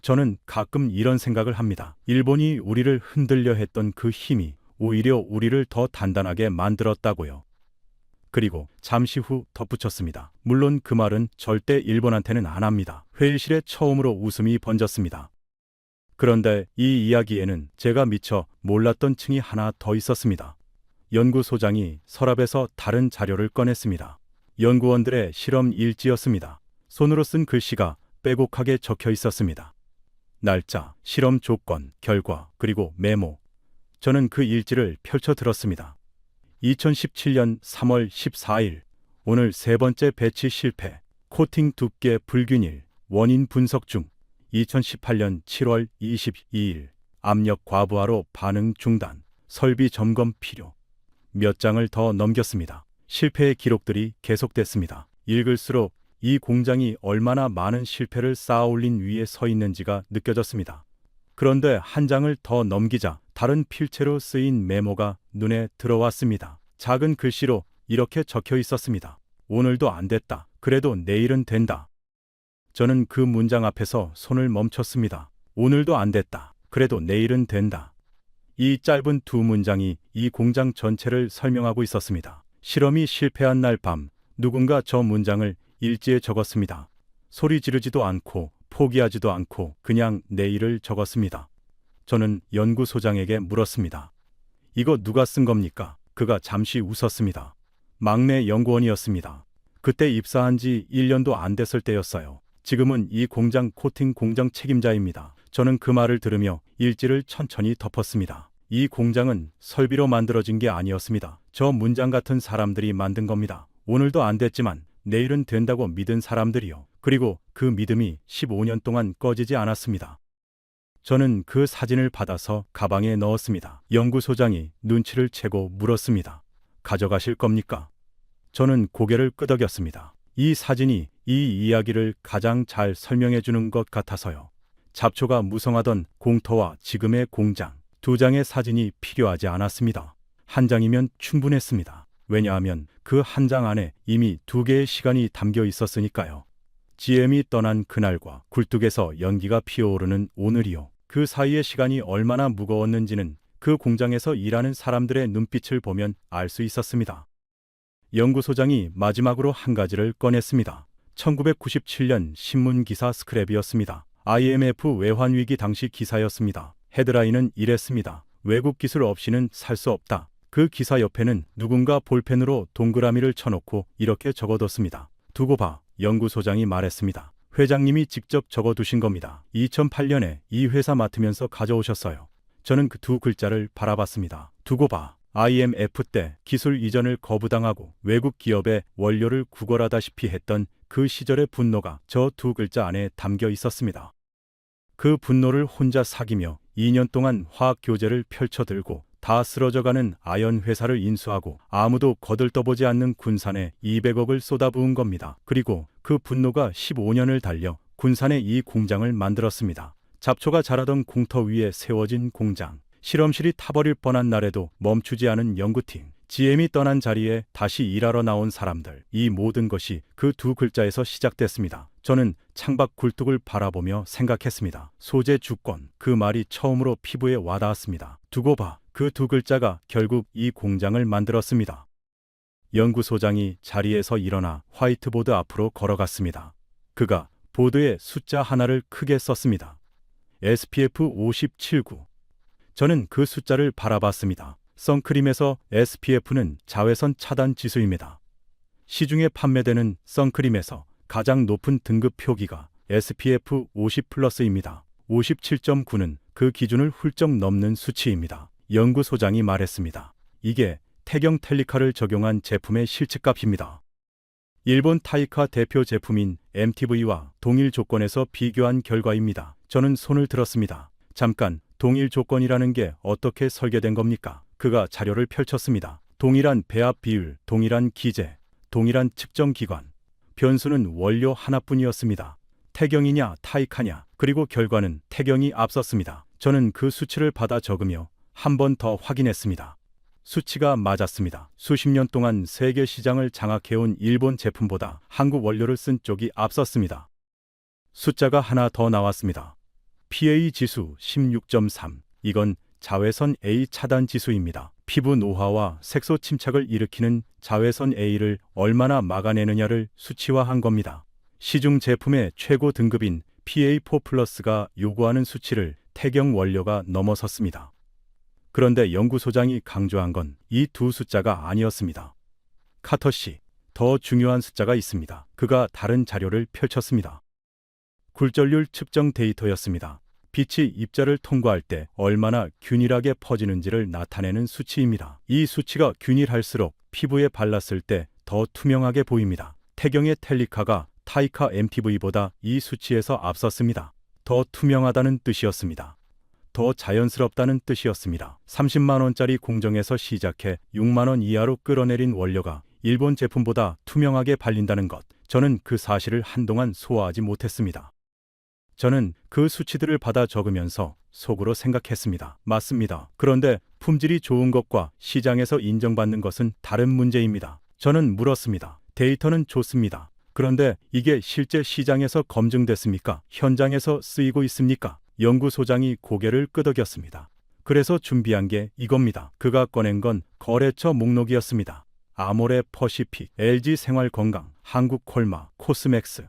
저는 가끔 이런 생각을 합니다. 일본이 우리를 흔들려 했던 그 힘이 오히려 우리를 더 단단하게 만들었다고요. 그리고 잠시 후 덧붙였습니다. 물론 그 말은 절대 일본한테는 안 합니다. 회의실에 처음으로 웃음이 번졌습니다. 그런데 이 이야기에는 제가 미처 몰랐던 층이 하나 더 있었습니다. 연구소장이 서랍에서 다른 자료를 꺼냈습니다. 연구원들의 실험 일지였습니다. 손으로 쓴 글씨가 빼곡하게 적혀 있었습니다. 날짜, 실험 조건, 결과, 그리고 메모. 저는 그 일지를 펼쳐 들었습니다. 2017년 3월 14일, 오늘 세 번째 배치 실패, 코팅 두께 불균일, 원인 분석 중. 2018년 7월 22일, 압력 과부하로 반응 중단, 설비 점검 필요. 몇 장을 더 넘겼습니다. 실패의 기록들이 계속됐습니다. 읽을수록 이 공장이 얼마나 많은 실패를 쌓아올린 위에 서 있는지가 느껴졌습니다. 그런데 한 장을 더 넘기자 다른 필체로 쓰인 메모가 눈에 들어왔습니다. 작은 글씨로 이렇게 적혀 있었습니다. 오늘도 안 됐다. 그래도 내일은 된다. 저는 그 문장 앞에서 손을 멈췄습니다. 오늘도 안 됐다. 그래도 내일은 된다. 이 짧은 두 문장이 이 공장 전체를 설명하고 있었습니다. 실험이 실패한 날 밤 누군가 저 문장을 일지에 적었습니다. 소리 지르지도 않고 포기하지도 않고 그냥 내일을 적었습니다. 저는 연구소장에게 물었습니다. 이거 누가 쓴 겁니까? 그가 잠시 웃었습니다. 막내 연구원이었습니다. 그때 입사한 지 1년도 안 됐을 때였어요. 지금은 이 공장 코팅 공장 책임자입니다. 저는 그 말을 들으며 일지를 천천히 덮었습니다. 이 공장은 설비로 만들어진 게 아니었습니다. 저 문장 같은 사람들이 만든 겁니다. 오늘도 안 됐지만 내일은 된다고 믿은 사람들이요. 그리고 그 믿음이 15년 동안 꺼지지 않았습니다. 저는 그 사진을 받아서 가방에 넣었습니다. 연구소장이 눈치를 채고 물었습니다. 가져가실 겁니까? 저는 고개를 끄덕였습니다. 이 사진이 이 이야기를 가장 잘 설명해 주는 것 같아서요. 잡초가 무성하던 공터와 지금의 공장, 두 장의 사진이 필요하지 않았습니다. 한 장이면 충분했습니다. 왜냐하면 그 한 장 안에 이미 두 개의 시간이 담겨 있었으니까요. GM이 떠난 그날과 굴뚝에서 연기가 피어오르는 오늘이요. 그 사이의 시간이 얼마나 무거웠는지는 그 공장에서 일하는 사람들의 눈빛을 보면 알 수 있었습니다. 연구소장이 마지막으로 한 가지를 꺼냈습니다. 1997년 신문기사 스크랩이었습니다. IMF 외환위기 당시 기사였습니다. 헤드라인은 이랬습니다. 외국 기술 없이는 살 수 없다. 그 기사 옆에는 누군가 볼펜으로 동그라미를 쳐놓고 이렇게 적어뒀습니다. 두고 봐. 연구소장이 말했습니다. 회장님이 직접 적어두신 겁니다. 2008년에 이 회사 맡으면서 가져오셨어요. 저는 그 두 글자를 바라봤습니다. 두고 봐. IMF 때 기술 이전을 거부당하고 외국 기업의 원료를 구걸하다시피 했던 그 시절의 분노가 저 두 글자 안에 담겨 있었습니다. 그 분노를 혼자 사귀며 2년 동안 화학 교재를 펼쳐들고 다 쓰러져가는 아연 회사를 인수하고 아무도 거들떠보지 않는 군산에 200억을 쏟아부은 겁니다. 그리고 그 분노가 15년을 달려 군산에 이 공장을 만들었습니다. 잡초가 자라던 공터 위에 세워진 공장, 실험실이 타버릴 뻔한 날에도 멈추지 않은 연구팀, GM이 떠난 자리에 다시 일하러 나온 사람들, 이 모든 것이 그 두 글자에서 시작됐습니다. 저는 창밖 굴뚝을 바라보며 생각했습니다. 소재 주권, 그 말이 처음으로 피부에 와닿았습니다. 두고 봐. 그 두 글자가 결국 이 공장을 만들었습니다. 연구소장이 자리에서 일어나 화이트보드 앞으로 걸어갔습니다. 그가 보드에 숫자 하나를 크게 썼습니다. SPF 57구. 저는 그 숫자를 바라봤습니다. 선크림에서 SPF는 자외선 차단 지수입니다. 시중에 판매되는 선크림에서 가장 높은 등급 표기가 SPF 50+입니다. 57.9는 그 기준을 훌쩍 넘는 수치입니다. 연구소장이 말했습니다. 이게 태경 텔리카를 적용한 제품의 실측값입니다. 일본 타이카 대표 제품인 MTV와 동일 조건에서 비교한 결과입니다. 저는 손을 들었습니다. 잠깐, 동일 조건이라는 게 어떻게 설계된 겁니까? 그가 자료를 펼쳤습니다. 동일한 배합 비율, 동일한 기재, 동일한 측정 기관. 변수는 원료 하나뿐이었습니다. 태경이냐 타이카냐. 그리고 결과는 태경이 앞섰습니다. 저는 그 수치를 받아 적으며 한 번 더 확인했습니다. 수치가 맞았습니다. 수십 년 동안 세계 시장을 장악해온 일본 제품보다 한국 원료를 쓴 쪽이 앞섰습니다. 숫자가 하나 더 나왔습니다. PA 지수 16.3. 이건 자외선 A 차단 지수입니다. 피부 노화와 색소 침착을 일으키는 자외선 A를 얼마나 막아내느냐를 수치화한 겁니다. 시중 제품의 최고 등급인 PA4+가 요구하는 수치를 태경 원료가 넘어섰습니다. 그런데 연구소장이 강조한 건 이 두 숫자가 아니었습니다. 카터 씨, 더 중요한 숫자가 있습니다. 그가 다른 자료를 펼쳤습니다. 굴절률 측정 데이터였습니다. 빛이 입자를 통과할 때 얼마나 균일하게 퍼지는지를 나타내는 수치입니다. 이 수치가 균일할수록 피부에 발랐을 때 더 투명하게 보입니다. 태경의 텔리카가 타이카 MTV보다 이 수치에서 앞섰습니다. 더 투명하다는 뜻이었습니다. 더 자연스럽다는 뜻이었습니다. 30만 원짜리 공정에서 시작해 6만 원 이하로 끌어내린 원료가 일본 제품보다 투명하게 발린다는 것. 저는 그 사실을 한동안 소화하지 못했습니다. 저는 그 수치들을 받아 적으면서 속으로 생각했습니다. 맞습니다. 그런데 품질이 좋은 것과 시장에서 인정받는 것은 다른 문제입니다. 저는 물었습니다. 데이터는 좋습니다. 그런데 이게 실제 시장에서 검증됐습니까? 현장에서 쓰이고 있습니까? 연구소장이 고개를 끄덕였습니다. 그래서 준비한 게 이겁니다. 그가 꺼낸 건 거래처 목록이었습니다. 아모레 퍼시픽, LG 생활건강, 한국콜마, 코스맥스.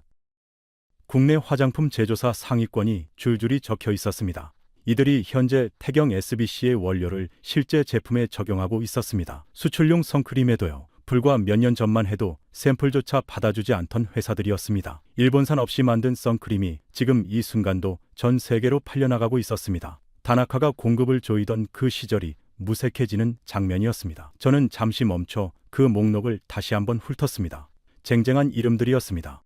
국내 화장품 제조사 상위권이 줄줄이 적혀 있었습니다. 이들이 현재 태경 SBC의 원료를 실제 제품에 적용하고 있었습니다. 수출용 선크림에도요. 불과 몇 년 전만 해도 샘플조차 받아주지 않던 회사들이었습니다. 일본산 없이 만든 선크림이 지금 이 순간도 전 세계로 팔려나가고 있었습니다. 다나카가 공급을 조이던 그 시절이 무색해지는 장면이었습니다. 저는 잠시 멈춰 그 목록을 다시 한번 훑었습니다. 쟁쟁한 이름들이었습니다.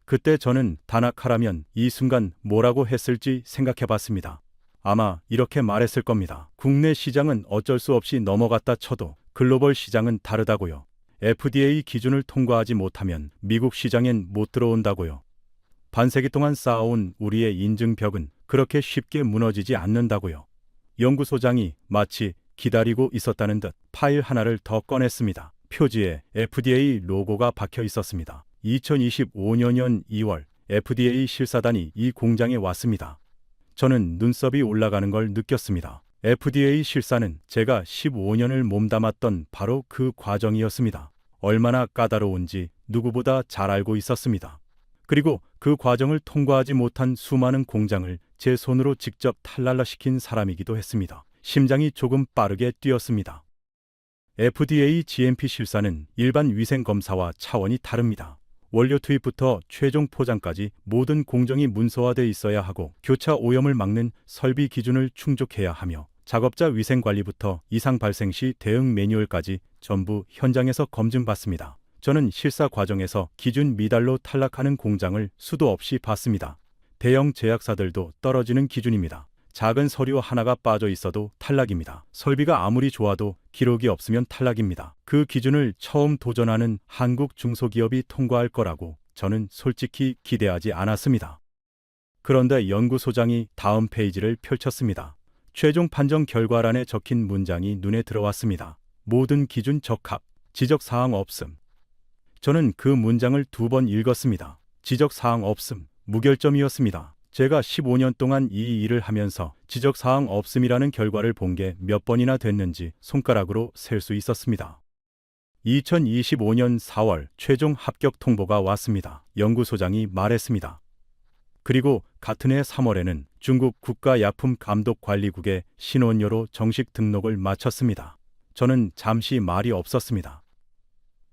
그때 저는 다나카라면 이 순간 뭐라고 했을지 생각해봤습니다. 아마 이렇게 말했을 겁니다. 국내 시장은 어쩔 수 없이 넘어갔다 쳐도 글로벌 시장은 다르다고요. FDA 기준을 통과하지 못하면 미국 시장엔 못 들어온다고요. 반세기 동안 쌓아온 우리의 인증벽은 그렇게 쉽게 무너지지 않는다고요. 연구소장이 마치 기다리고 있었다는 듯 파일 하나를 더 꺼냈습니다. 표지에 FDA 로고가 박혀 있었습니다. 2025년 2월 FDA 실사단이 이 공장에 왔습니다. 저는 눈썹이 올라가는 걸 느꼈습니다. FDA 실사는 제가 15년을 몸담았던 바로 그 과정이었습니다. 얼마나 까다로운지 누구보다 잘 알고 있었습니다. 그리고 그 과정을 통과하지 못한 수많은 공장을 제 손으로 직접 탈랄라시킨 사람이기도 했습니다. 심장이 조금 빠르게 뛰었습니다. FDA GMP 실사는 일반 위생 검사와 차원이 다릅니다. 원료 투입부터 최종 포장까지 모든 공정이 문서화돼 있어야 하고 교차 오염을 막는 설비 기준을 충족해야 하며 작업자 위생 관리부터 이상 발생 시 대응 매뉴얼까지 전부 현장에서 검증받습니다. 저는 실사 과정에서 기준 미달로 탈락하는 공장을 수도 없이 봤습니다. 대형 제약사들도 떨어지는 기준입니다. 작은 서류 하나가 빠져 있어도 탈락입니다. 설비가 아무리 좋아도 기록이 없으면 탈락입니다. 그 기준을 처음 도전하는 한국 중소기업이 통과할 거라고 저는 솔직히 기대하지 않았습니다. 그런데 연구소장이 다음 페이지를 펼쳤습니다. 최종 판정 결과란에 적힌 문장이 눈에 들어왔습니다. 모든 기준 적합, 지적사항 없음. 저는 그 문장을 2번 읽었습니다. 지적사항 없음, 무결점이었습니다. 제가 15년 동안 이 일을 하면서 지적사항 없음이라는 결과를 본 게 몇 번이나 됐는지 손가락으로 셀 수 있었습니다. 2025년 4월 최종 합격 통보가 왔습니다. 연구소장이 말했습니다. 그리고 같은 해 3월에는 중국 국가약품감독관리국의 신원료로 정식 등록을 마쳤습니다. 저는 잠시 말이 없었습니다.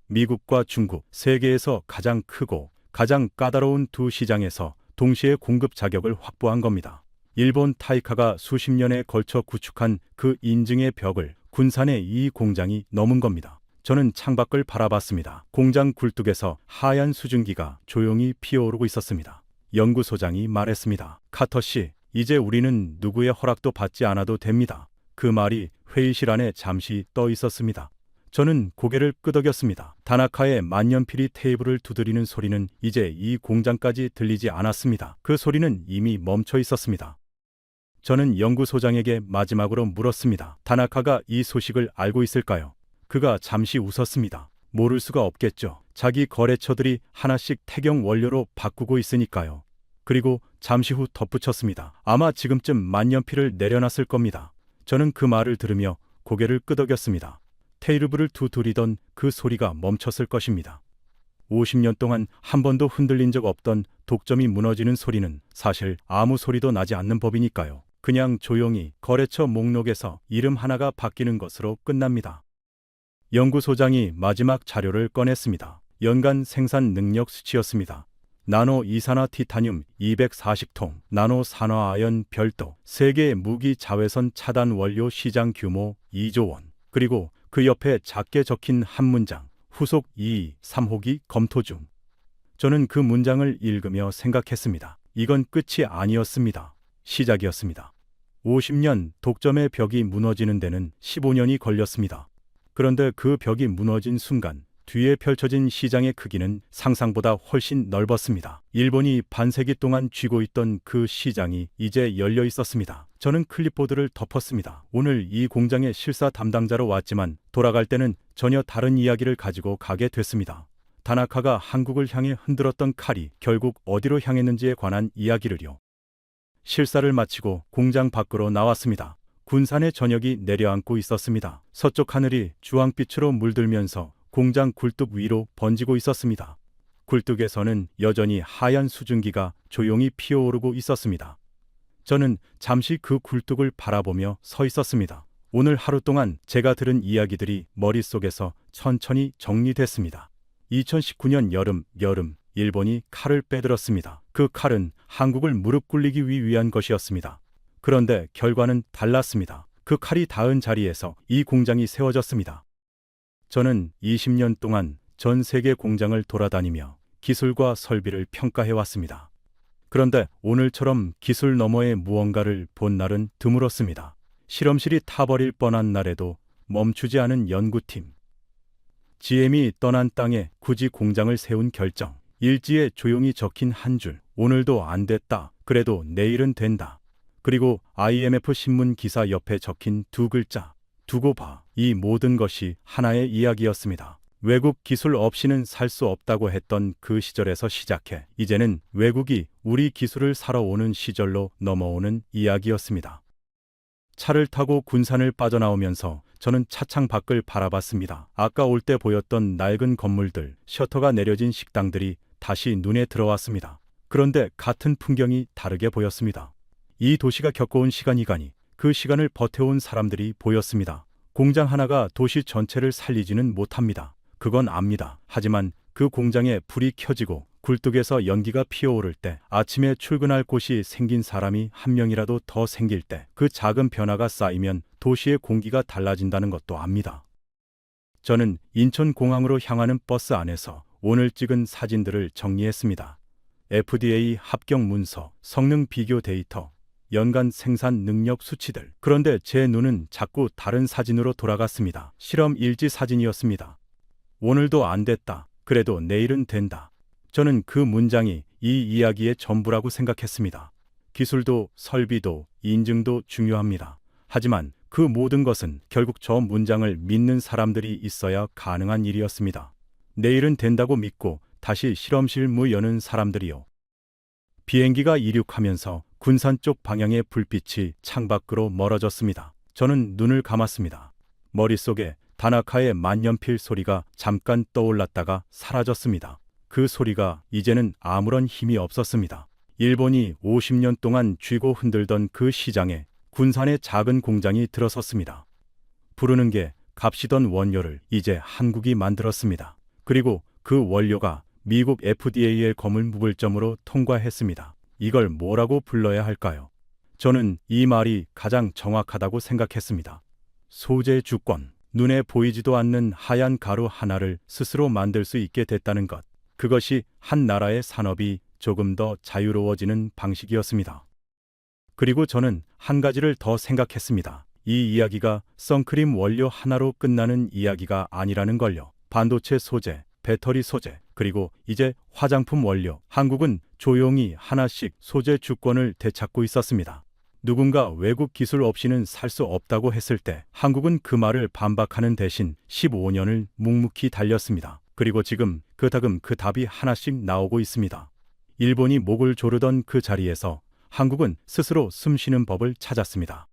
미국과 중국, 세계에서 가장 크고 가장 까다로운 두 시장에서 동시에 공급 자격을 확보한 겁니다. 일본 타이카가 수십 년에 걸쳐 구축한 그 인증의 벽을 군산의 이 공장이 넘은 겁니다. 저는 창밖을 바라봤습니다. 공장 굴뚝에서 하얀 수증기가 조용히 피어오르고 있었습니다. 연구소장이 말했습니다. 카터 씨, 이제 우리는 누구의 허락도 받지 않아도 됩니다. 그 말이 회의실 안에 잠시 떠 있었습니다. 저는 고개를 끄덕였습니다. 다나카의 만년필이 테이블을 두드리는 소리는 이제 이 공장까지 들리지 않았습니다. 그 소리는 이미 멈춰 있었습니다. 저는 연구소장에게 마지막으로 물었습니다. 다나카가 이 소식을 알고 있을까요? 그가 잠시 웃었습니다. 모를 수가 없겠죠. 자기 거래처들이 하나씩 태경 원료로 바꾸고 있으니까요. 그리고 잠시 후 덧붙였습니다. 아마 지금쯤 만년필을 내려놨을 겁니다. 저는 그 말을 들으며 고개를 끄덕였습니다. 테이블을 두드리던 그 소리가 멈췄을 것입니다. 50년 동안 한 번도 흔들린 적 없던 독점이 무너지는 소리는 사실 아무 소리도 나지 않는 법이니까요. 그냥 조용히 거래처 목록에서 이름 하나가 바뀌는 것으로 끝납니다. 연구소장이 마지막 자료를 꺼냈습니다. 연간 생산 능력 수치였습니다. 나노 이산화 티타늄 240통, 나노 산화아연 별도, 세계 무기 자외선 차단 원료 시장 규모 2조 원. 그리고 그 옆에 작게 적힌 한 문장, 후속 2, 3호기 검토 중. 저는 그 문장을 읽으며 생각했습니다. 이건 끝이 아니었습니다. 시작이었습니다. 50년 독점의 벽이 무너지는 데는 15년이 걸렸습니다. 그런데 그 벽이 무너진 순간 뒤에 펼쳐진 시장의 크기는 상상보다 훨씬 넓었습니다. 일본이 반세기 동안 쥐고 있던 그 시장이 이제 열려 있었습니다. 저는 클립보드를 덮었습니다. 오늘 이 공장의 실사 담당자로 왔지만 돌아갈 때는 전혀 다른 이야기를 가지고 가게 됐습니다. 다나카가 한국을 향해 흔들었던 칼이 결국 어디로 향했는지에 관한 이야기를요. 실사를 마치고 공장 밖으로 나왔습니다. 군산의 저녁이 내려앉고 있었습니다. 서쪽 하늘이 주황빛으로 물들면서 공장 굴뚝 위로 번지고 있었습니다. 굴뚝에서는 여전히 하얀 수증기가 조용히 피어오르고 있었습니다. 저는 잠시 그 굴뚝을 바라보며 서 있었습니다. 오늘 하루 동안 제가 들은 이야기들이 머릿속에서 천천히 정리됐습니다. 2019년 여름, 일본이 칼을 빼들었습니다. 그 칼은 한국을 무릎 꿇리기 위한 것이었습니다. 그런데 결과는 달랐습니다. 그 칼이 닿은 자리에서 이 공장이 세워졌습니다. 저는 20년 동안 전 세계 공장을 돌아다니며 기술과 설비를 평가해왔습니다. 그런데 오늘처럼 기술 너머의 무언가를 본 날은 드물었습니다. 실험실이 타버릴 뻔한 날에도 멈추지 않은 연구팀. GM이 떠난 땅에 굳이 공장을 세운 결정. 일지에 조용히 적힌 한 줄. 오늘도 안 됐다. 그래도 내일은 된다. 그리고 IMF 신문 기사 옆에 적힌 두 글자. 두고 봐. 이 모든 것이 하나의 이야기였습니다. 외국 기술 없이는 살 수 없다고 했던 그 시절에서 시작해 이제는 외국이 우리 기술을 사러 오는 시절로 넘어오는 이야기였습니다. 차를 타고 군산을 빠져나오면서 저는 차창 밖을 바라봤습니다. 아까 올 때 보였던 낡은 건물들, 셔터가 내려진 식당들이 다시 눈에 들어왔습니다. 그런데 같은 풍경이 다르게 보였습니다. 이 도시가 겪어온 시간이가니 그 시간을 버텨온 사람들이 보였습니다. 공장 하나가 도시 전체를 살리지는 못합니다. 그건 압니다. 하지만 그 공장에 불이 켜지고 굴뚝에서 연기가 피어오를 때, 아침에 출근할 곳이 생긴 사람이 한 명이라도 더 생길 때, 그 작은 변화가 쌓이면 도시의 공기가 달라진다는 것도 압니다. 저는 인천공항으로 향하는 버스 안에서 오늘 찍은 사진들을 정리했습니다. FDA 합격 문서, 성능 비교 데이터, 연간 생산 능력 수치들. 그런데 제 눈은 자꾸 다른 사진으로 돌아갔습니다. 실험 일지 사진이었습니다. 오늘도 안 됐다. 그래도 내일은 된다. 저는 그 문장이 이 이야기의 전부라고 생각했습니다. 기술도 설비도 인증도 중요합니다. 하지만 그 모든 것은 결국 저 문장을 믿는 사람들이 있어야 가능한 일이었습니다. 내일은 된다고 믿고 다시 실험실 문 여는 사람들이요. 비행기가 이륙하면서 군산 쪽 방향의 불빛이 창밖으로 멀어졌습니다. 저는 눈을 감았습니다. 머릿속에 다나카의 만년필 소리가 잠깐 떠올랐다가 사라졌습니다. 그 소리가 이제는 아무런 힘이 없었습니다. 일본이 50년 동안 쥐고 흔들던 그 시장에 군산의 작은 공장이 들어섰습니다. 부르는 게 값이던 원료를 이제 한국이 만들었습니다. 그리고 그 원료가 미국 FDA의 검을 무불점으로 통과했습니다. 이걸 뭐라고 불러야 할까요? 저는 이 말이 가장 정확하다고 생각했습니다. 소재 주권, 눈에 보이지도 않는 하얀 가루 하나를 스스로 만들 수 있게 됐다는 것. 그것이 한 나라의 산업이 조금 더 자유로워지는 방식이었습니다. 그리고 저는 한 가지를 더 생각했습니다. 이 이야기가 선크림 원료 하나로 끝나는 이야기가 아니라는 걸요. 반도체 소재, 배터리 소재, 그리고 이제 화장품 원료. 한국은 조용히 하나씩 소재 주권을 되찾고 있었습니다. 누군가 외국 기술 없이는 살 수 없다고 했을 때 한국은 그 말을 반박하는 대신 15년을 묵묵히 달렸습니다. 그리고 지금 그 답이 하나씩 나오고 있습니다. 일본이 목을 조르던 그 자리에서 한국은 스스로 숨쉬는 법을 찾았습니다.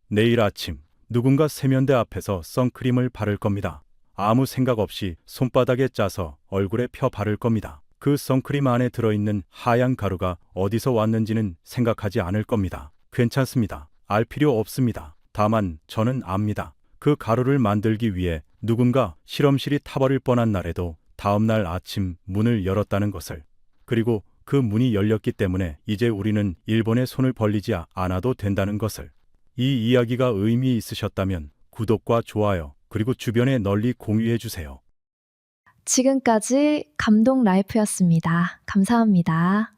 내일 아침 누군가 세면대 앞에서 선크림을 바를 겁니다. 아무 생각 없이 손바닥에 짜서 얼굴에 펴 바를 겁니다. 그 선크림 안에 들어있는 하얀 가루가 어디서 왔는지는 생각하지 않을 겁니다. 괜찮습니다. 알 필요 없습니다. 다만 저는 압니다. 그 가루를 만들기 위해 누군가 실험실이 타버릴 뻔한 날에도 다음날 아침 문을 열었다는 것을. 그리고 그 문이 열렸기 때문에 이제 우리는 일본에 손을 벌리지 않아도 된다는 것을. 이 이야기가 의미 있으셨다면 구독과 좋아요 그리고 주변에 널리 공유해 주세요. 지금까지 감동 라이프였습니다. 감사합니다.